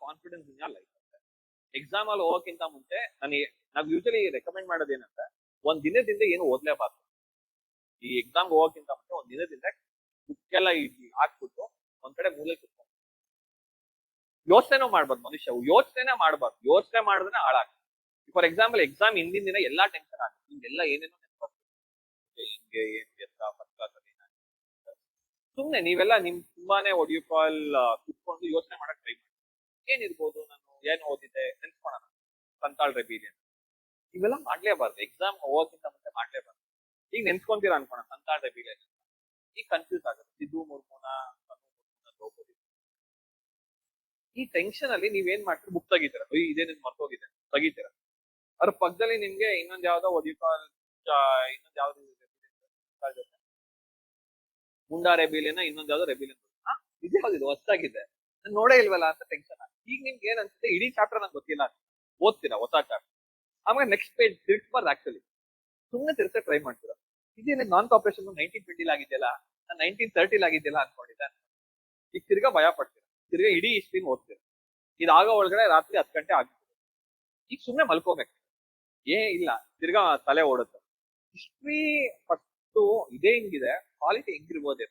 Confidence in your life ಅಂತ. Exam ಅಲ್ಲಿ ಹೋಗೋಕ್ಕಿಂತ ಮುಂಚೆ ನಾವು ಯೂಶಲಿ ರೆಕಮೆಂಡ್ ಮಾಡೋದೇನಂದ್ರೆ ಒಂದ್ ದಿನದಿಂದ ಏನು ಓದ್ಲೇಬಾರ್ದು. ಈ ಎಕ್ಸಾಮ್ ಹೋಗೋಕ್ಕಿಂತ ಮುಂಚೆ ಒಂದ್ ದಿನದಿಂದ ಬುಕ್ ಎಲ್ಲ ಹಾಕ್ಬಿಟ್ಟು ಒಂದ್ ಕಡೆ ಮೂಲೆ ಕೂತ್ಕೊಂಡು ಯೋಚನೆ ಮಾಡ್ಬಾರ್ದು. ಮನುಷ್ಯ ಯೋಚನೆ ಮಾಡ್ಬಾರ್ದು. ಯೋಚನೆ ಮಾಡಿದ್ರೆ ಹಾಳಾಗ್ತದೆ. ಫಾರ್ ಎಕ್ಸಾಂಪಲ್ ಎಕ್ಸಾಮ್ ಹಿಂದಿನ ದಿನ ಎಲ್ಲಾ ಟೆನ್ಷನ್ ಆಗುತ್ತೆ, ಹಿಂಗೆಲ್ಲ ಏನೇನೋ ನೆನಪಾಗ್ತದೆ, ಹಿಂಗೆ ಏನ್ ಫಸ್ಟ್ ಕ್ಲಾಸ್ ಅಲ್ಲಿ ಸುಮ್ನೆ ನೀವೆಲ್ಲ ನಿಮ್ ತುಂಬಾನೇ ಒಡಿಯೋ ಕಾಲ್ ಕುತ್ಕೊಂಡು ಯೋಚನೆ ಮಾಡಕ್ ಟ್ರೈ ಮಾಡಿ. ಏನಿರ್ಬೋದು, ನಾನು ಏನ್ ಓದಿದ್ದೆ ನೆನ್ಸ್ಕೊಳೋಣ, ಸಂತಾಳ್ ರೆಬಿಲಿಯನ್ ಇವೆಲ್ಲ ಮಾಡ್ಲೇಬಾರ್ದು. ಎಕ್ಸಾಮ್ ಹೋಗೋಕ್ಕಿಂತ ಮುಂಚೆ ಮಾಡ್ಲೇಬಾರ್ದು. ಈಗ ನೆನ್ಸ್ಕೊಂತೀರಾ ಅನ್ಕೋಣ ಸಂತಾಳ್ ರೆಬಿಲಿಯನ್, ಈಗ ಕನ್ಫ್ಯೂಸ್ ಆಗುತ್ತೆ ಸಿದ್ದು ಮುರ್ಮುನ ದ್ರೌಪದಿ. ಈ ಟೆನ್ಷನ್ ಅಲ್ಲಿ ನೀವೇನ್ ಮಾಡ್ತೀರಿ, ಬುಕ್ ತೆಗಿತೀರ, ಇದೇ ನಿಮ್ ಮರ್ತೋಗಿದೆ ತೆಗಿತೀರ. ಅದ್ರ ಪಕ್ಕದಲ್ಲಿ ನಿಮ್ಗೆ ಇನ್ನೊಂದ್ ಯಾವ್ದೋ ಒಡಿಯೋ ಕಾಲ್, ಇನ್ನೊಂದ್ ಯಾವ್ದು ಮುಂಡಾ ರೆಬಿಲಿಯನ್, ಇನ್ನೊಂದ್ ಯಾವ್ದೋ ರೆಬಿಲಿಯನ್, ಇದ್ಯಾವ್ದಿದು ಹೊಸ್ತಾಗಿದೆ, ನೋಡೇ ಇಲ್ವಲ್ಲ ಅಂತ ಟೆನ್ಷನ್ ಆಗಿ. ಈಗ ನಿಮ್ಗೆ ಏನ್ ಅನ್ಸುತ್ತೆ, ಇಡೀ ಚಾಪ್ಟರ್ ನಂಗೆ ಗೊತ್ತಿಲ್ಲ ಅಂತ ಓದ್ತೀರಾ ಹೊಸ ಚಾಪ್ಟರ್. ಆಮೇಲೆ ನೆಕ್ಸ್ಟ್ ಪೇಜ್ ತಿರ್ಸ್ಬಾರ್ದು. ಆಕ್ಚುಲಿ ಸುಮ್ಮನೆ ತಿರ್ಸಕ್ ಟ್ರೈ ಮಾಡ್ತೀರಾ. ಇದೇನೆ ನಾನ್ ಕಾಪರೇಷನ್ 1920 ಆಗಿದೆಯಲ್ಲ, ನಾನು 1930 ಆಗಿದೆಯಲ್ಲ ಅನ್ಕೊಂಡಿದ್ದೆ. ಈಗ ತಿರ್ಗಾ ಭಯ ಪಡ್ತೀರಾ, ತಿರ್ಗಾ ಇಡೀ ಹಿಸ್ಟ್ರಿನ ಓದ್ತೀರಾ. ಇದಾಗೋ ಒಳಗಡೆ ರಾತ್ರಿ 10 ಗಂಟೆ ಆಗ್ತದೆ. ಈಗ ಸುಮ್ನೆ ಮಲ್ಕೋಬೇಕು, ಇಲ್ಲ ತಿರ್ಗಾ ತಲೆ ಓಡುತ್ತೆ. ಹಿಸ್ಟ್ರಿ ಫಸ್ಟ್ ಇದೇ ಹಿಂಗಿದೆ, ಕ್ವಾಲಿಟಿ ಹೆಂಗಿರ್ಬೋದೇ.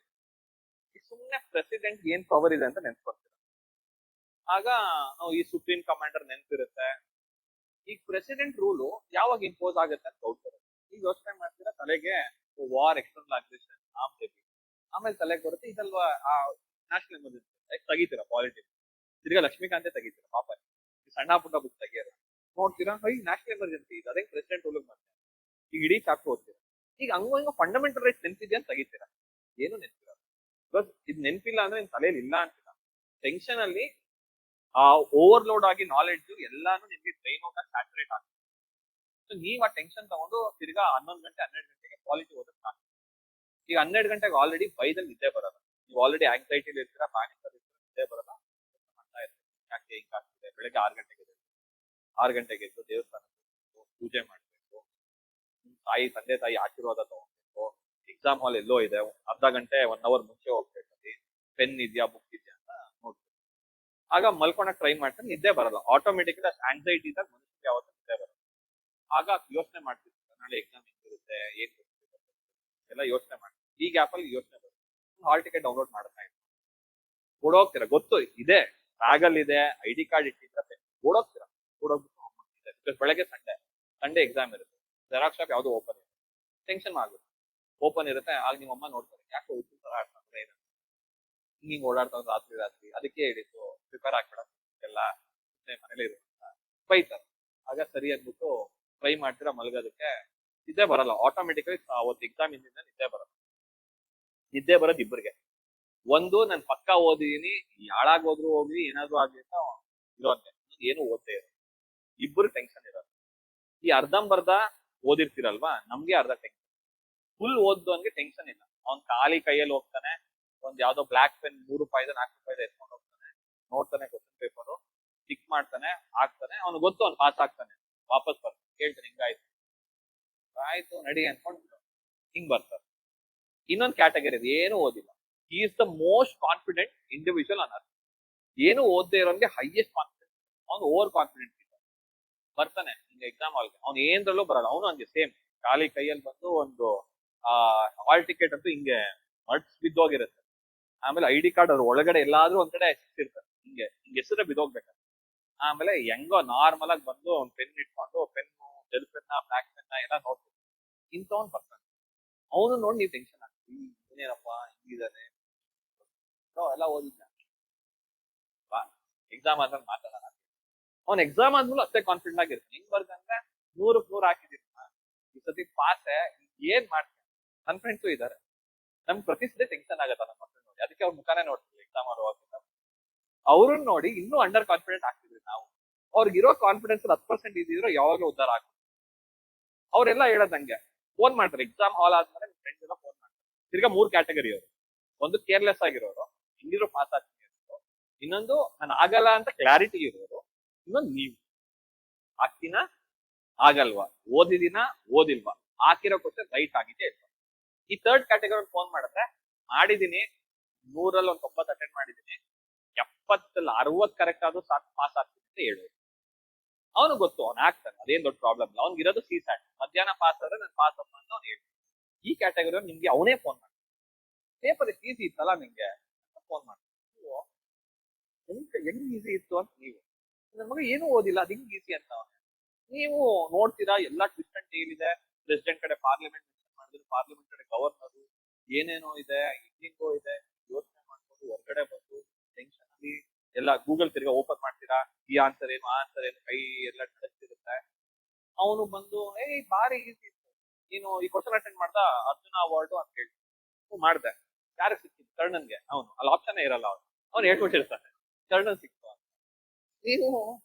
ಸುಮ್ನೆ ಪ್ರೆಸಿಡೆಂಟ್ ಏನ್ ಪವರ್ ಇದೆ ಅಂತ ನೆನ್ಸ್ಕೊಡ್ತೀರ. ಆಗ ನಾವು ಈ ಸುಪ್ರೀಂ ಕಮಾಂಡರ್ ನೆನ್ಪಿರುತ್ತೆ. ಈಗ ಪ್ರೆಸಿಡೆಂಟ್ ರೂಲು ಯಾವಾಗ ಇಂಪೋಸ್ ಆಗುತ್ತೆ ಅಂತ ಡೌಟ್ ಬರುತ್ತೆ. ಈಗ ಯೋಚನೆ ಮಾಡ್ತೀರಾ, ತಲೆಗೆ ವಾರ್, ಎಕ್ಸ್ಟರ್ನಲ್ ಅಗ್ರೆಷನ್, ಆಮೇಲೆ ತಲೆಗೆ ಬರುತ್ತೆ ಇದಲ್ವಾ ನ್ಯಾಷನಲ್ ಎಮರ್ಜೆನ್ಸಿ, ತೆಗಿತೀರಾ ಪಾಲಿಟಿಕ್ಸ್. ತಿರ್ಗಾ ಲಕ್ಷ್ಮೀಕಾಂತೆ ತೆಗಿತೀರಾ, ಪಾಪ ಸಣ್ಣ ಪುಟ್ಟ ಬುಕ್ ತೆಗಿಯೋದು ನೋಡ್ತೀರಾ, ನ್ಯಾಷನಲ್ ಎಮರ್ಜೆನ್ಸಿ ಇದೆ, ಅದೇ ಪ್ರೆಸಿಡೆಂಟ್ ರೂಲ್ ಮಾಡ್ತಾರೆ. ಈಗ ಇಡೀ ಚಾಪ್ಟರ್ ಓದ್ತೀರಾ. ಈಗ ಹಂಗ ಫಂಡಮೆಂಟಲ್ ರೈಟ್ಸ್ ನೆನ್ಪಿದ್ಯಾ ಅಂತ ತೆಗಿತೀರಾ, ಏನು ನೆನ್ಪಿಲ್ಲ. ಬಿಕಾಸ್ ಇದು ನೆನ್ಪಿಲ್ಲ ಅಂದ್ರೆ ನಿಮ್ ತಲೆಯಲ್ಲಿ ಇಲ್ಲ ಅಂತೀರಾ. ಟೆನ್ಷನ್ ಅಲ್ಲಿ ಓವರ್ಲೋಡ್ ಆಗಿ ನಾಲೆಡ್ಜ್ ಎಲ್ಲಾನು ನಿಮ್ಗೆ ಟ್ರೈನ್ ಹೋಗಕ್ಕೆ ಸ್ಯಾಚುರೇಟ್ ಆಗ್ತದೆ. ಸೊ ನೀವ್ ಆ ಟೆನ್ಷನ್ ತಗೊಂಡು ತಿರ್ಗಾ 11 ಗಂಟೆ 12 ಗಂಟೆಗೆ ಕ್ವಾಲಿಟಿ ಓದಕ್ ಸ್ಟಾರ್ಟ್. ಈಗ 12 ಗಂಟೆಗೆ ಆಲ್ರೆಡಿ ಬೈದಲ್ಲಿ ನಿದ್ದೆ ಬರಲ್ಲ. ನೀವು ಆಲ್ರೆಡಿ ಆಂಗ್ಸೈಟಿಲಿ ಇರ್ತೀರಾ, ಪ್ಯಾನಿಕ್ ಅಲ್ಲಿ ಇರ್ತೀರಾ, ನಿದ್ದೆ ಬರಲ್ಲ. ಮಾಡ್ತಾ ಇರ್ತೀರಾ, ಯಾಕೆ ಹಿಂಗಾಗ್ತಿದೆ. ಬೆಳಗ್ಗೆ 6 ಗಂಟೆಗೆ 6 ಗಂಟೆಗೆ ಎದ್ದು ದೇವಸ್ಥಾನಕ್ಕೆ ಪೂಜೆ ಮಾಡ್ಬೇಕು, ತಾಯಿ ತಂದೆ ತಾಯಿ ಆಶೀರ್ವಾದ ತಗೋಬೇಕು. ಎಕ್ಸಾಮ್ ಹಾಲ್ ಎಲ್ಲೋ ಇದೆ, ಅರ್ಧ ಗಂಟೆ 1 ಅವರ್ ಮುಂಚೆ ಹೋಗ್ಬೇಕು. ಪೆನ್ ಇದೆಯಾ, ಬುಕ್ ಇದೆಯಾ ಅಂತ ನೋಡ್ಬೇಕು. ಆಗ ಮಲ್ಕೊಳಕ್ ಟ್ರೈ ಮಾಡ್ತಾರೆ, ನಿದ್ದೆ ಬರಲ್ಲ. ಆಟೋಮೆಟಿಕಲಿ ಆಂಗ್ಸೈಟಿ ಇದ್ದಾಗ ಮನುಷ್ಯನಿಗೆ ಯಾವತ್ತೂ ನಿದ್ದೆ ಬರಲ್ಲ. ಆಗ ಯೋಚನೆ ಮಾಡ್ತಿರ್ತಾರೆ, ನಾಳೆ ಎಕ್ಸಾಮ್ ಹೆಂಗಿರುತ್ತೆ, ಏನ್ ಎಲ್ಲ ಯೋಚನೆ ಮಾಡ್ತಾರೆ. ಈ ಗ್ಯಾಪ್ ಅಲ್ಲಿ ಯೋಚನೆ ಬರುತ್ತೆ. ಹಾಲ್ ಟಿಕೆಟ್ ಡೌನ್ಲೋಡ್ ಮಾಡ್ತಾ ಇದ್ದಾರೆ, ಓಡೋಗ್ತೀರಾ. ಗೊತ್ತು ಇದೆ, ಬ್ಯಾಗಲ್ ಇದೆ, ID ಕಾರ್ಡ್ ಇಟ್ಟಿದ್ರೆ ಓಡೋಗ್ತೀರಾ. ಓಡೋಗ್ಬಿಟ್ಟು ಬೆಳಗ್ಗೆ ಸಂಡೇ ಎಕ್ಸಾಮ್ ಇರುತ್ತೆ, ಜೆರಾಕ್ಸ್ ಶಾಪ್ ಯಾವ್ದು ಓಪನ್ ಇರುತ್ತೆ, ಟೆನ್ಷನ್ ಆಗುತ್ತೆ. ಓಪನ್ ಇರುತ್ತೆ, ಆಗ ನಿಮ್ಮಮ್ಮ ನೋಡ್ತಾರೆ, ಯಾಕೆ ತರ ಆಡ್ತಾರೆ ಹಿಂಗ್ ಓಡಾಡ್ತಾ ರಾತ್ರಿ. ಅದಕ್ಕೆ ಹೇಳಿದ್ದು ಪ್ರಿಪೇರ್ ಆಗ್ಬೇಡ, ಎಲ್ಲ ಮನೇಲಿ ಇರುತ್ತೆ ಬೈತಾರೆ. ಆಗ ಸರಿ ಅಂದ್ಬಿಟ್ಟು ಟ್ರೈ ಮಾಡ್ತೀರಾ ಮಲಗೋದಕ್ಕೆ, ನಿದ್ದೆ ಬರಲ್ಲ. ಆಟೋಮೆಟಿಕಲಿ ಅವತ್ತು ಎಕ್ಸಾಮ್ ಇಂದ ನಿದ್ದೆ ಬರಲ್ಲ. ನಿದ್ದೆ ಬರೋದು ಇಬ್ಬರಿಗೆ. ಒಂದು ನಾನು ಪಕ್ಕ ಓದಿದೀನಿ, ಹಾಳಾಗೋದ್ರು ಹೋಗ್ಲಿ, ಏನಾದ್ರು ಆಗ್ಲಿ ಅಂತ ಇರೋಂತೆ, ಏನು ಓದ್ತಾ ಇರೋ. ಇಬ್ಬರು ಟೆನ್ಷನ್ ಇರೋದು. ಈ ಅರ್ಧಂಬರ್ಧ ಓದಿರ್ತೀರಲ್ವಾ, ನಮ್ಗೆ ಅರ್ಧ ಟೆನ್ಷನ್. ಫುಲ್ ಓದ್ದವನ್ಗೆ ಟೆನ್ಷನ್ ಇಲ್ಲ. ಅವ್ನ್ ಖಾಲಿ ಕೈಯಲ್ಲಿ ಹೋಗ್ತಾನೆ, ಒಂದ್ ಯಾವ್ದೋ ಬ್ಲಾಕ್ ಪೆನ್ 3 ರೂಪಾಯಿದ 4 ರೂಪಾಯಿದ ಎತ್ಕೊಂಡು ಹೋಗ್ತಾನೆ, ನೋಡ್ತಾನೆ ಕ್ವಶನ್ ಪೇಪರ್, ಟಿಕ್ ಮಾಡ್ತಾನೆ, ಹಾಕ್ತಾನೆ. ಅವ್ನು ಗೊತ್ತು ಅವ್ನು ಪಾಸ್ ಆಗ್ತಾನೆ. ವಾಪಸ್ ಬರ್ತಾನೆ, ಕೇಳ್ತಾನೆ ಹಿಂಗಾಯ್ತು, ಆಯ್ತು ನಡಿ ಅನ್ಕೊಂಡು ಹಿಂಗ್ ಬರ್ತಾರೆ. ಇನ್ನೊಂದು ಕ್ಯಾಟಗರಿ ಇದೆ, ಏನು ಓದಿಲ್ಲ. He is the most confident individual on earth. ಏನು ಓದದೇ ಇರೋನ್ಗೆ ಹೈಯೆಸ್ಟ್ ಕಾನ್ಫಿಡೆನ್ಸ್. ಅವ್ನು ಓವರ್ ಕಾನ್ಫಿಡೆಂಟ್ ಬರ್ತಾನೆ ಹಿಂಗ ಎಕ್ಸಾಮ್ ಹಾಲ್ಗೆ, ಅವ್ನು ಏನ್ರಲ್ಲೂ ಬರಲ್ಲ. ಅವನು ಹಂಗೆ ಸೇಮ್ ಖಾಲಿ ಕೈಯಲ್ಲಿ ಬಂದು ಒಂದು ಹಾಲ್ ಟಿಕೆಟ್ ಅಂತೂ ಹಿಂಗೆ ಮಡ್ಸ್ ಬಿದ್ದೋಗಿರುತ್ತೆ. ಆಮೇಲೆ ID ಕಾರ್ಡ್ ಅವ್ರ ಒಳಗಡೆ ಎಲ್ಲಾದ್ರೂ ಒಂದ್ ಕಡೆ ಸಿಕ್ತಿರ್ತಾರೆ, ಹಿಂಗೆ ಹೆಸರೇ ಬಿದ್ದೋಗ್ಬೇಕು. ಆಮೇಲೆ ಹೆಂಗೋ ನಾರ್ಮಲ್ ಆಗಿ ಬಂದು ಅವ್ನ್ ಪೆನ್ ಇಟ್ಕೊಂಡು, ಪೆನ್ನು, ಜೆಲ್ ಪೆನ್ನ, ಬ್ಲಾಕ್ ಪೆನ್ನ ಎಲ್ಲ ನೋಡ್ತೀವಿ. ಇಂಥವ್ನ್ ಬರ್ತಾನೆ. ಅವನು ನೋಡಿ ನೀವು ಟೆನ್ಷನ್ ಆಗ್ತೀವಿ, ಏನೇನಪ್ಪ ಹಿಂಗಿದಾನೆ ಎಲ್ಲ ಓದಿದ್ದ. ಎಕ್ಸಾಮ್ ಆದ್ಮೇಲೆ ಮಾತಾಡೋಣ. ಅವ್ನ್ ಎಕ್ಸಾಮ್ ಆದ್ಮೇಲೆ ಅಷ್ಟೇ ಕಾನ್ಫಿಡೆಂಟ್ ಆಗಿರ್ತಾನೆ. ಹಿಂಗ್ ಬರ್ದಂದ್ರೆ 100ಕ್ಕೆ 100 ಹಾಕಿದೀನಿ, ಈ ಸತಿ ಪಾಸ್, ಏನ್ ಮಾಡ್ತೀನಿ. ನನ್ ಫ್ರೆಂಡ್ಸು ಇದಾರೆ, ನಮ್ಗೆ ಪ್ರತಿ ಸತಿ ಟೆನ್ಷನ್ ಆಗತ್ತ ನಮ್ಮ ಮಕ್ಕಳು ನೋಡಿ. ಅದಕ್ಕೆ ಅವ್ರ ಮುಖಾನೇ ನೋಡ್ತೀವಿ ಎಕ್ಸಾಮ್ ಆಗುವಾಗ. ಅವ್ರನ್ನ ನೋಡಿ ಇನ್ನೂ ಅಂಡರ್ ಕಾನ್ಫಿಡೆಂಟ್ ಆಗ್ತಿದ್ವಿ ನಾವು. ಅವ್ರಿಗಿರೋ ಕಾನ್ಫಿಡೆನ್ಸ್ 10% ಇದ್ದಿದ್ರು ಯಾವಾಗಲೂ ಉದ್ದಾರ ಆಗ್ತದೆ. ಅವರೆಲ್ಲ ಹೇಳೋದಂಗೆ ಫೋನ್ ಮಾಡ್ತಾರೆ ಎಕ್ಸಾಮ್ ಹಾಲ್ ಆದ್ಮೇಲೆ. ನಿಮ್ ಫ್ರೆಂಡ್ಸ್ ಎಲ್ಲ ಫೋನ್ ಮಾಡ್ತಾರೆ. ತಿರ್ಗಾ 3 ಕ್ಯಾಟಗರಿ ಅವರು. ಒಂದು ಕೇರ್ಲೆಸ್ ಆಗಿರೋರು, ಹಿಂಗಿದ್ರು ಪಾಸ್ ಆಗ್ತೀನಿ ಅನ್ನೋರು. ಇನ್ನೊಂದು ನಾನು ಆಗಲ್ಲ ಅಂತ ಕ್ಲಾರಿಟಿ ಇರೋರು. ಇನ್ನೊಂದು ನೀವು ಆಗ್ತೀನಾ ಆಗಲ್ವಾ, ಓದಿದಿನ ಓದಿಲ್ವಾ, ಹಾಕಿರೋ ಕ್ವಶನ್ ರೈಟ್ ಆಗಿದೆ ಇಲ್ವಾ. ಈ 3rd ಕ್ಯಾಟಗರಿ ಫೋನ್ ಮಾಡಿದ್ರೆ ಮಾಡಿದೀನಿ, 100ರಲ್ಲಿ ಒಂದು 90 ಅಟೆಂಡ್ ಮಾಡಿದೀನಿ, 70 60 ಕರೆಕ್ಟ್ ಆದ್ರೂ ಸಾಕು ಪಾಸ್ ಆಗ್ತೀನಿ ಅಂತ ಹೇಳೋದು. ಅವನು ಗೊತ್ತು ಅವ್ನು ಆಗ್ತಾನೆ, ಅದೇನ್ ದೊಡ್ಡ ಪ್ರಾಬ್ಲಮ್ ಇಲ್ಲ. ಅವ್ನಿಗೆ ಇರೋದು CSAT, ಮಧ್ಯಾಹ್ನ ಪಾಸ್ ಆದ್ರೆ ನಾನು ಪಾಸ್ ಅಪ್ಪ ಅಂತ ಅವ್ನು ಹೇಳಿ. ಈ ಕ್ಯಾಟಗರಿ ನಿಮ್ಗೆ ಅವನೇ ಫೋನ್ ಮಾಡಿ, ಪೇಪರ್ ಈಸಿ ಇತ್ತಲ್ಲ ನಿಮ್ಗೆ ಫೋನ್ ಮಾಡಿ, ಹೆಂಗ್ ಈಸಿ ಇತ್ತು ಅಂತ. ನೀವು ನನ್ನ ಮಗ ಏನು ಓದಿಲ್ಲ ಅದು ಹಿಂಗ್ ಈಸಿ ಅಂತ ನೀವು ನೋಡ್ತೀರಾ. ಎಲ್ಲಾ ಟ್ವಿಸ್ಟ್ ಅಂಡ್ ಟೇಲ್ ಇದೆ. ಪ್ರೆಸಿಡೆಂಟ್ ಕಡೆ ಪಾರ್ಲಿಮೆಂಟ್ ಮಾಡಿದ್ರು, ಪಾರ್ಲಿಮೆಂಟ್ ಕಡೆ ಗವರ್ನರ್, ಏನೇನೋ ಇದೆ, ಹಿಂಗೋ ಇದೆ. ಯೋಚನೆ ಮಾಡ್ಕೊಂಡು ಹೊರಗಡೆ ಬಂದು ಟೆನ್ಷನ್ ಅಲ್ಲಿ ಎಲ್ಲ ಗೂಗಲ್ ತಿರ್ಗಾ ಓಪನ್ ಮಾಡ್ತೀರಾ, ಈ ಆನ್ಸರ್ ಏನು ಆ ಆನ್ಸರ್ ಏನು, ಕೈ ಎಲ್ಲ ನಡೆಸ್ತಿರುತ್ತೆ. ಅವನು ಬಂದು ಬಾರಿ ಈಸಿ ಇತ್ತು, ನೀನು ಈ ಕ್ವಶನ್ ಅಟೆಂಡ್ ಮಾಡ್ದ ಅರ್ಜುನ ಅವಾರ್ಡ್ ಅಂತ ಹೇಳಿ ಮಾಡ್ದೆ. ಯಾರಿಗೆ ಸಿಕ್ಕಿತ್ತು? ಕರ್ಣನ್ಗೆ. ಅವನು ಅಲ್ಲಿ ಆಪ್ಷನ್ ಇರಲ್ಲ, ಅವ್ನು ಹೇಳ್ಕೊಟ್ಟಿರ್ತಾನೆ ಕರ್ಣನ್ ಸಿಕ್ತು ಅಂತ. ನೀವು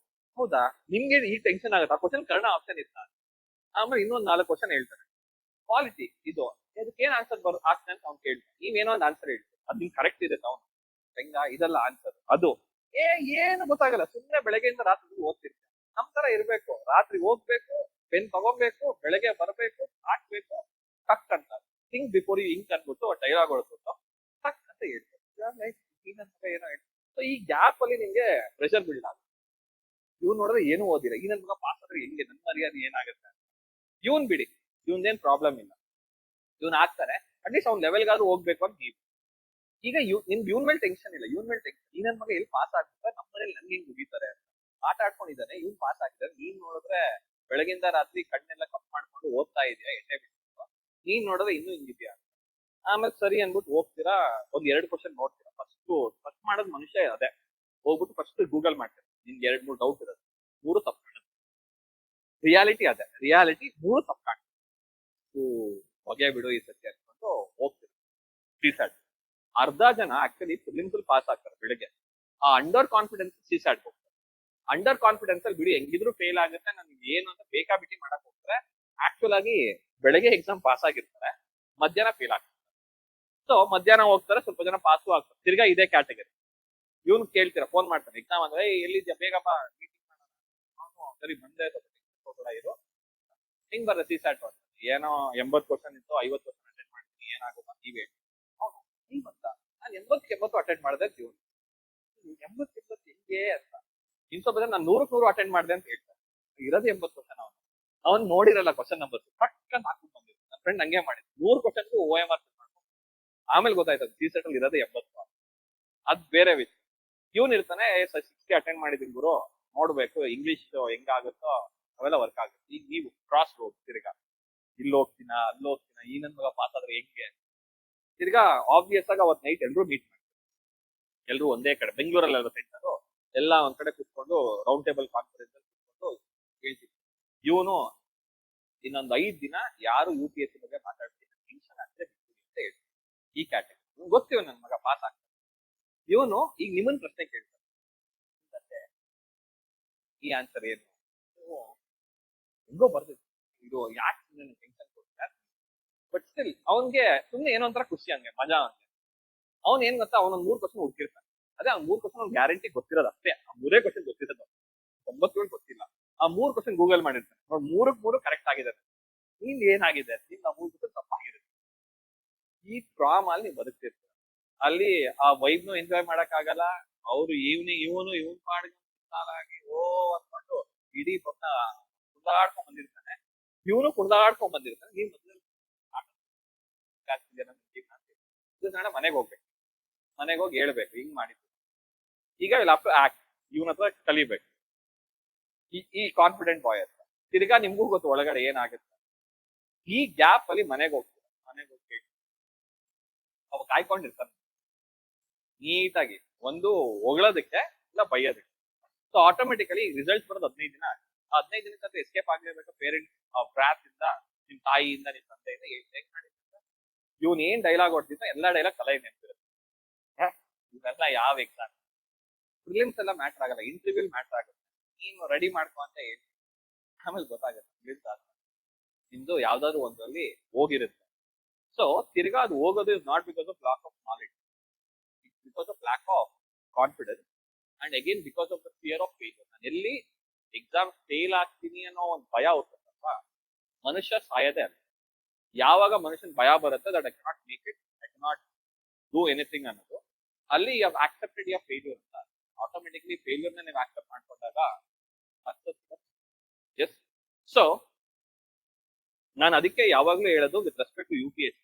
ಹೌದಾ ನಿಮ್ಗೆ ಈ ಟೆನ್ಷನ್ ಆಗುತ್ತೆ, ಆ ಕ್ವಶನ್ ಕರ್ಣ ಆಪ್ಷನ್ ಇತ್ತ. ಆಮೇಲೆ ಇನ್ನೊಂದು 4 ಕ್ವಶನ್ ಹೇಳ್ತಾನೆ, ಕ್ವಾಲಿಟಿ ಇದು ಇದಕ್ಕೆ ಏನ್ ಆನ್ಸರ್ ಆಗ್ತದೆ ಅಂತ ಅವ್ನು ಕೇಳ್ತಾನೆ. ನೀವೇನೋ ಒಂದು ಆನ್ಸರ್ ಹೇಳ್ತೀವಿ, ಅದು ನಿಮ್ಗೆ ಕರೆಕ್ಟ್ ಇದೆ ಅವನು ಹೆಂಗ ಇದೆಲ್ಲ ಆನ್ಸರ್ ಅದು ಏನು ಗೊತ್ತಾಗಲ್ಲ. ಸುಮ್ಮನೆ ಬೆಳಗ್ಗೆಯಿಂದ ರಾತ್ರಿ ಓದ್ತಿರ್ತೀವಿ. ನಮ್ ತರ ಇರ್ಬೇಕು, ರಾತ್ರಿ ಓದ್ಬೇಕು, ಪೆನ್ ತಗೋಬೇಕು, ಬೆಳಗ್ಗೆ ಬರ್ಬೇಕು, ಹಾಕ್ಬೇಕು, ಟಕ್ ಅಂತ ಥಿಂಕ್ ಬಿಫೋರ್ ಯು ಇಂಕ್ ಅನ್ಬಿಟ್ಟು ಡೈಲಾಗ್ ಹೊಡ್ಬಿಟ್ಟು ಟಕ್ ಅಂತ ಹೇಳ್ತಾರೆ. ಏನೋ ಹೇಳ್ತಾರೆ. ಸೊ ಈ ಗ್ಯಾಪ್ ಅಲ್ಲಿ ನಿಮ್ಗೆ ಪ್ರೆಷರ್ ಬಿಲ್ಡ್ ಆಗುತ್ತೆ. ಇವ್ನು ನೋಡಿದ್ರೆ ಏನು ಓದಿಲ್ಲ, ಈ ನನ್ ಮಗ ಪಾಸ್ ಆದ್ರೆ ಹೆಂಗೆ, ನನ್ನ ಮರ್ಯಾದೆ ಏನಾಗುತ್ತೆ. ಇವನ್ ಬಿಡಿ, ಇವನ್ದೇನ್ ಪ್ರಾಬ್ಲಮ್ ಇಲ್ಲ, ಇವನ್ ಆಗ್ತಾನೆ. ಅಟ್ಲೀಸ್ಟ್ ಅವ್ನ ಲೆವೆಲ್ಗಾದ್ರೂ ಹೋಗ್ಬೇಕು ಅಂತ ನೀವು. ಈಗ ನಿಮ್ಗೆ ಇವನ್ ಮೇಲೆ ಟೆನ್ಷನ್ ಇಲ್ಲ, ಇವನ್ ಮೇಲೆ ಟೆನ್ಷನ್. ಈ ನನ್ ಮಗ ಎಲ್ಲಿ ಪಾಸ್ ಆಗ್ತಾರೆ, ನಮ್ಮ ಮನೇಲಿ ನನ್ಗೆ ಹೆಂಗ್ ಮುಗಿತಾರೆ ಆಟ ಆಡ್ಕೊಂಡಿದ್ದಾನೆ, ಇವ್ನ್ ಪಾಸ್ ಆಗಿದ್ದಾರೆ. ನೀನ್ ನೋಡಿದ್ರೆ ಬೆಳಗಿಂದ ರಾತ್ರಿ ಕಣ್ಣೆಲ್ಲ ಕಪ್ ಮಾಡ್ಕೊಂಡು ಓದ್ತಾ ಇದೆಯಾ, ಎಣ್ಣೆ ಬಿಟ್ಟು. ನೀನ್ ನೋಡಿದ್ರೆ ಇನ್ನೂ ಹಿಂಗಿದ್ಯಾ. ಆಮೇಲೆ ಸರಿ ಅನ್ಬಿಟ್ಟು ಹೋಗ್ತೀರಾ, ಒಂದ್ 2 ಕ್ವಶನ್ ನೋಡ್ತೀರಾ. ಫಸ್ಟ್ ಮಾಡೋದ್ ಮನುಷ್ಯ ಅದೇ, ಹೋಗ್ಬಿಟ್ಟು ಫಸ್ಟ್ ಗೂಗಲ್ ಮಾಡ್ತೀರಾ. ನಿಮ್ಗೆ 2-3 ಡೌಟ್ ಇರೋದು, 3 ತಪ್ಪು. ರಿಯಾಲಿಟಿ ಅದೇ, ರಿಯಾಲಿಟಿ 3 ತಪ್ಪು ಕಾಣ್ತದೆ. ಹೊಗೆ ಬಿಡು ಈ ಸತ್ಯ ಅನ್ಕೊಂಡು ಹೋಗ್ತೀರಾ. CSAT ಅರ್ಧ ಜನ ಆಕ್ಚುಲಿ ಪ್ರಿಲಿಮ್ಸ್ ಪಾಸ್ ಆಗ್ತಾರೆ ಬೆಳಿಗ್ಗೆ. ಆ ಅಂಡರ್ ಕಾನ್ಫಿಡೆನ್ಸ್ CSAT ಹೋಗ್ತಾರೆ. ಅಂಡರ್ ಕಾನ್ಫಿಡೆನ್ಸ್ ಅಲ್ಲಿ ಬಿಡಿ ಹೆಂಗಿದ್ರು ಫೇಲ್ ಆಗುತ್ತೆ, ನನ್ಗೆ ಏನು ಅಂತ ಬೇಕಾಬಿಟ್ಟಿ ಮಾಡಕ್ ಹೋಗ್ತಾರೆ. ಆಕ್ಚುಲ್ ಆಗಿ ಬೆಳಗ್ಗೆ ಎಕ್ಸಾಮ್ ಪಾಸ್ ಆಗಿರ್ತಾರೆ, ಮಧ್ಯಾಹ್ನ ಫೇಲ್ ಆಗ್ತಾರೆ. ಸೊ ಮಧ್ಯಾಹ್ನ ಹೋಗ್ತಾರೆ, ಸ್ವಲ್ಪ ಜನ ಪಾಸು ಆಗ್ತಾರೆ. ತಿರ್ಗಾ ಇದೇ ಕ್ಯಾಟಗರಿ. ಇವ್ನು ಕೇಳ್ತೀರಾ, ಫೋನ್ ಮಾಡ್ತಾನೆ ಎಕ್ಸಾಮ್ ಅಂದ್ರೆ, ಎಲ್ಲಿದ್ಯಾ ಬೇಗಪ್ಪ ಮೀಟಿಂಗ್ ಮಾಡೋಣ. ಸರಿ ಬಂದೆ, ಕೂಡ ಇರು. ಹಿಂಗ್ ಬರ್ರೆ CSAT ಏನೋ 80 ಕ್ವಶನ್ ಇತ್ತು, 50 ಕ್ವಶನ್ ಅಟೆಂಡ್ ಮಾಡ್ತೀನಿ, ಏನಾಗುತ್ತ ನೀವೇ. ಅವನು ಹಿಂಗ್ ಬಂದ, ನಾನು 80 ಅಟೆಂಡ್ ಮಾಡಿದೆ. ಜೀವನ 80 ಹೆಂಗೆ ಅಂತ. ಇನ್ ಸ್ವಲ್ಪ ಜನ ನಾನು 100 ಅಟೆಂಡ್ ಮಾಡಿದೆ ಅಂತ ಹೇಳ್ತಾರೆ. ಇರೋದು 80 ಕ್ವಶನ್. ಅವನು ನೋಡಿರಲ್ಲ ಕ್ವಶನ್ ನಂಬರ್, ಪಕ್ಕಂತ ಹಾಕೊಂಡು ಬಂದಿದ್ರು. ನನ್ನ ಫ್ರೆಂಡ್ ಹಂಗೆ ಮಾಡಿದ್ರು, 100 ಕ್ವಶನ್ಗೂ OMR ಮಾಡ್ಕೊಂಡು. ಆಮೇಲೆ ಗೊತ್ತಾಯ್ತದ CSAT ಅಲ್ಲಿ ಇರೋದೇ 80. ಅದ್ ಬೇರೆ ವಿಷಯ. ಇವನ್ ಇರ್ತಾನೆ 60 ಅಟೆಂಡ್ ಮಾಡಿದೀನಿ ಗುರು, ನೋಡ್ಬೇಕು ಇಂಗ್ಲಿಷ್ ಹೆಂಗಾಗುತ್ತೋ ಅವೆಲ್ಲ ವರ್ಕ್ ಆಗುತ್ತೆ. ಈಗ ನೀವು ಕ್ರಾಸ್ ರೋಡ್ ತಿರ್ಗಾ ಇಲ್ಲಿ ಹೋಗ್ತೀನ ಅಲ್ಲಿ ಹೋಗ್ತೀನ, ಈ ನನ್ ಮಗ ಪಾಸ್ ಆದ್ರೆ ಹೆಂಗೆ. ತಿರ್ಗಾ ಆಬ್ವಿಯಸ್ ಆಗಿ ಅವತ್ ನೈಟ್ ಎಲ್ರು ಮೀಟ್ ಮಾಡ್ತಾರೆ. ಎಲ್ರು ಒಂದೇ ಕಡೆ, ಬೆಂಗಳೂರಲ್ಲಿ ಸೆಂಟರ್ ಎಲ್ಲ ಒಂದ್ ಕಡೆ ಕುತ್ಕೊಂಡು ರೌಂಡ್ ಟೇಬಲ್ ಕಾನ್ಫರೆನ್ಸ್ ಅಲ್ಲಿ ಕುತ್ಕೊಂಡು ಹೇಳ್ತೀವಿ. ಇವನು ಇನ್ನೊಂದು 5 ದಿನ ಯಾರು UPSC ಬಗ್ಗೆ ಮಾತಾಡ್ತೀನಿ, ಟೆನ್ಷನ್ ಆಗ್ತದೆ ಅಂತ ಹೇಳಿ. ಈ ಕ್ಯಾಟಗರಿ ಗೊತ್ತಿವ ನನ್ ಮಗ ಪಾಸ್ ಆಗ್ತಾನೆ. ಇವನು ಈಗ ನಿಮ್ಮನ್ ಪ್ರಶ್ನೆ ಕೇಳ್ತಾನೆ, ಈ ಆನ್ಸರ್ ಏನು, ಹೆಂಗೋ ಬರ್ದಿತ್ತು ಇದು, ಯಾಕೆ ಟೆನ್ಷನ್ ಕೊಡ್ತಾರೆ. ಬಟ್ ಸ್ಟಿಲ್ ಅವನ್ಗೆ ಸುಮ್ನೆ ಏನೋ ಒಂಥರ ಖುಷಿ, ಹಂಗೆ ಮಜಾ. ಹಂಗೆ ಅವ್ನ್ ಏನ್ ಗೊತ್ತಾ, ಅವನೊಂದ್ 3 ಕ್ವಶನ್ ಹುಡುಕಿರ್ತಾನೆ. ಅದೇ ಅವ್ನ್ 3 ಕ್ವಶನ್ ಅವ್ನ್ ಗ್ಯಾರಂಟಿ ಗೊತ್ತಿರೋದು ಅಷ್ಟೇ. ಆ 3 ಕ್ವಶನ್ ಗೊತ್ತಿರೋದು, 9 ಗೊತ್ತಿಲ್ಲ. ಆ 3 ಕ್ವಶನ್ ಗೂಗಲ್ ಮಾಡಿರ್ತಾನೆ, ನೋಡ್ 3 ಕರೆಕ್ಟ್ ಆಗಿದೆ. ನೀನ್ ಏನಾಗಿದೆ, ನಿನ್ 3 ಕ್ವಶನ್ ತಪ್ಪಾಗಿರುತ್ತೆ. ಈ ಟ್ರಾಮ್ ಅಲ್ಲಿ ನೀವು ಬದುಕ್ತಿರ್ತೀರ. ಅಲ್ಲಿ ಆ ವೈಬ್ನು ಎಂಜಾಯ್ ಮಾಡಕ್ ಆಗಲ್ಲ. ಅವ್ರು ಇವನ್ ಪಾಡಿಗೆ ಓ ಅನ್ಕೊಂಡು ಇಡೀ ಪಕ್ಕ ಕುಂದಾಡ್ಕೊಂಡ್ ಬಂದಿರ್ತಾನೆ. ಇವನು ಕುಂದಾಡ್ಕೊಂಡ್ ಬಂದಿರ್ತಾನೆ. ನೀವ್ ಮೊದಲು ಮನೆಗೆ ಹೋಗ್ಬೇಕು, ಮನೆಗೆ ಹೋಗಿ ಹೇಳ್ಬೇಕು ಹಿಂಗ್ ಮಾಡಿದ್ರು. ಈಗ ಇಲ್ಲ ಆಕ್ಟ್ ಇವನ ಹತ್ರ ಕಲಿಬೇಕು, ಈ ಕಾನ್ಫಿಡೆಂಟ್ ಬಾಯ್ ಹತ್ರ. ತಿರ್ಗಾ ನಿಮ್ಗೂ ಗೊತ್ತು ಒಳಗಡೆ ಏನಾಗುತ್ತೆ. ಈ ಗ್ಯಾಪ್ ಅಲ್ಲಿ ಮನೆಗೆ ಹೋಗ್ತೀರ, ಮನೆಗೆ ಹೋಗಿ ಅವ ಕಾಯ್ಕೊಂಡಿರ್ತಾನೆ ನೀಟಾಗಿ, ಒಂದು ಹೊಗಳೋದಕ್ಕೆ ಇಲ್ಲ ಬೈಯೋದಕ್ಕೆ. ಸೊ ಆಟೋಮೆಟಿಕಲಿ ರಿಸಲ್ಟ್ ಬರೋದು 15 ದಿನ. 15 ದಿನಕ್ಕೆ ಎಸ್ಕೇಪ್ ಆಗಿರ್ಬೇಕು ಪೇರೆಂಟ್ ಬ್ರಾತ್ ಇಂದ, ನಿಮ್ ತಾಯಿಯಿಂದ, ನಿಮ್ ತಂದೆಯಿಂದ. ಹೇಗ್ ಮಾಡಿದ್ರೆ ಇವನ್ ಏನ್ ಡೈಲಾಗ್ ಹೊಡ್ತಿದ್ದ ಎಲ್ಲಾ ಡೈಲಾಗ್ ತಲೆ ನೆನಪಿರುತ್ತೆ. ಇವೆಲ್ಲ ಯಾವ ಎಕ್ಸಾಮ್, ಪ್ರಿಲಿಮ್ಸ್ ಎಲ್ಲ ಮ್ಯಾಟರ್ ಆಗಲ್ಲ, ಇಂಟರ್ವ್ಯೂ ಮ್ಯಾಟರ್ ಆಗುತ್ತೆ. ನೀನು ರೆಡಿ ಮಾಡ್ಕೊ ಅಂತ ಹೇಳಿ ಆಮೇಲೆ ಗೊತ್ತಾಗುತ್ತೆ ನಿಮ್ದು ಯಾವ್ದಾದ್ರು ಒಂದ್ರಲ್ಲಿ ಹೋಗಿರುತ್ತೆ. ಸೊ ತಿರ್ಗಾ ಅದು ಹೋಗೋದು is not because of lock of knowledge, it's because of lack of confidence and again because of the fear of failure. ನಾನು ಎಲ್ಲಿ ಎಕ್ಸಾಮ್ ಫೇಲ್ ಆಗ್ತೀನಿ ಅನ್ನೋ ಒಂದು ಭಯ ಹೋಗ್ತದಲ್ವಾ, ಮನುಷ್ಯ ಸಾಯದೆ ಅಲ್ಲ. ಯಾವಾಗ ಮನುಷ್ಯನ್ ಭಯ ಬರುತ್ತೆ that I cannot make it, I cannot do anything ಅನ್ನೋದು, ಅಲ್ಲಿ you have accepted your failure ಅಂತ ಆಟೋಮೆಟಿಕ್ಲಿ ಫೇಲ್ಯೂರ್ನ ನೀವು ಆಕ್ಸೆಪ್ಟ್ ಮಾಡ್ಕೊಂಡಾಗ ಎಸ್. ಸೊ ನಾನು ಅದಕ್ಕೆ ಯಾವಾಗ್ಲೂ ಹೇಳೋದು with respect to UPSC,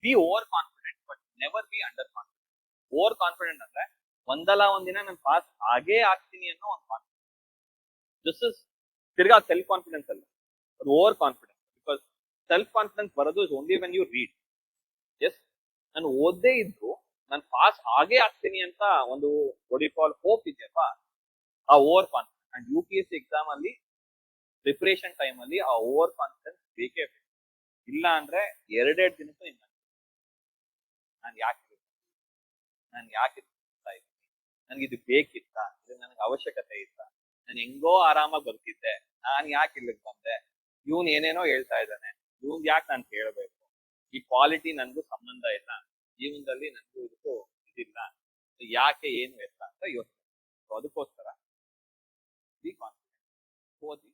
be over confident but never be under confident. Over confident ಅಂದ್ರೆ ಒಂದಲ್ಲ ಒಂದಿನ ನಾನು ಪಾಸ್ ಆಗೇ ಆಗ್ತೀನಿ ಅನ್ನೋ ಒಂದು ಕಾನ್ಫಿಡೆನ್ಸ್. ದಿಸ್ ಇಸ್ ತಿರ್ಗಾ ಸೆಲ್ಫ್ ಕಾನ್ಫಿಡೆನ್ಸ್ ಅಲ್ಲ, ಅದು over confidence. Because self confidence ಬರೋದು is only when you read. Yes, ನಾನು ಓದ್ದೇ ಇದ್ರು ನಾನು ಪಾಸ್ ಆಗೇ ಆಗ್ತೀನಿ ಅಂತ ಒಂದು ಕಾಲ್ ಹೋಪ್ ಇದೆಯಪ್ಪ, ಆ over confidence. And UPSC exam ಅಲ್ಲಿ ಪ್ರಿಪರೇಷನ್ ಟೈಮ್ ಅಲ್ಲಿ ಆ ಓವರ್ ಕಾನ್ಫಿಡೆನ್ಸ್ ಬೇಕೇ ಬೇಕು. ಇಲ್ಲ ಅಂದ್ರೆ ಎರಡೆರಡು ದಿನಕ್ಕೂ ಇನ್ನ ನಾನು ಯಾಕೆ ನನ್ಗೆ ಇದು ಬೇಕಿತ್ತ, ಇದು ನನಗೆ ಅವಶ್ಯಕತೆ ಇತ್ತ, ನಾನು ಹೆಂಗೋ ಆರಾಮಾಗಿ ಬರ್ತಿದ್ದೆ, ನಾನು ಯಾಕೆ ಇಲ್ಲಿಗೆ ಬಂದೆ, ಇವನ್ ಏನೇನೋ ಹೇಳ್ತಾ ಇದ್ದಾನೆ, ಇವನ್ ಯಾಕೆ ನಾನು ಕೇಳಬೇಕು, ಈ ಕ್ವಾಲಿಟಿ ನನ್ಗೂ ಸಂಬಂಧ ಇಲ್ಲ, ಜೀವನದಲ್ಲಿ ನನ್ಗೂ ಇದಕ್ಕೂ ಇದಿಲ್ಲ, ಯಾಕೆ ಏನು ಎತ್ತ ಅಂತ ಯೋಚನೆ. ಅದಕ್ಕೋಸ್ಕರ ಬಿ ಕಾನ್ಫಿಡೆಂಟ್, ಓದಿ.